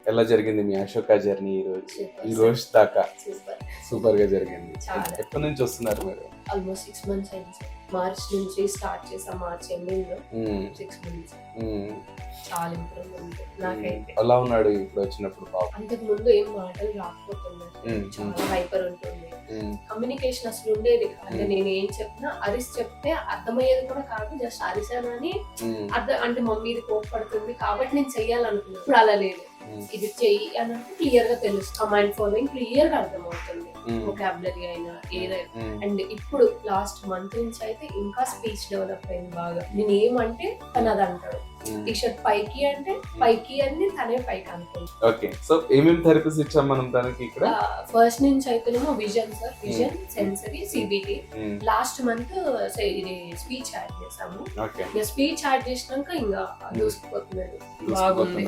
ఎలా జరిగింది మీ అశోక జర్నీ ఈ రోజు దాకా? సూపర్ గా జరిగింది. ఎప్పటి నుంచి వస్తున్నారు మీరు? ఆల్మోస్ట్ 6 months అయింది సార్. మార్చ్ నుంచి స్టార్ట్ చేసాం. మార్చ్ ఎండింగ్ లో 6 months. చాలా ఇంప్రూవ్మెంట్ నాకైతే. ఎలా ఉన్నాడు ఇప్పుడు వచ్చినప్పుడు? అంతకు ముందు ఏం మాటలు రాకపోతున్నాయి, చాలా హైపర్ ఉంటుంది, కమ్యూనికేషన్ అసలు ఉండేది. అంటే నేను ఏం చెప్పినా అరిసి చెప్తే అర్థమయ్యేది కూడా కాదు, జస్ట్ అరిసానని అర్థం. అంటే మమ్మీ ఇది కోప్పడుతుంది కాబట్టి నేను చెయ్యాలనుకున్నాను. ఇప్పుడు అలా లేదు, ఇది చెయ్యి అని అంటే క్లియర్ గా తెలుసు. కమాండ్ ఫాలోయింగ్ క్లియర్ గా అర్థమవుతుంది, వొకాబులరీ అయినా ఏదైనా. అండ్ ఇప్పుడు లాస్ట్ మంత్ నుంచి అయితే ఇంకా స్పీచ్ డెవలప్ అయింది బాగా. నేను ఏమంటే తను అది అంటాడు, టీ షర్ట్ పైకి అంటే పైకి అని తనే పైకి అనుకుంది. ఓకే, సో ఏమేమి థెరపీస్ ఇచ్చాం మనం తనకి ఇక్కడ? ఫస్ట్ నుంచి అయితేనేమో vision sir, vision, sensory, CBT. Last month ఇది స్పీచ్ యాడ్ చేసాము. స్పీచ్ యాడ్ చేసినాక ఇంకా దూసుకుపోతున్నాడు, బాగుంది.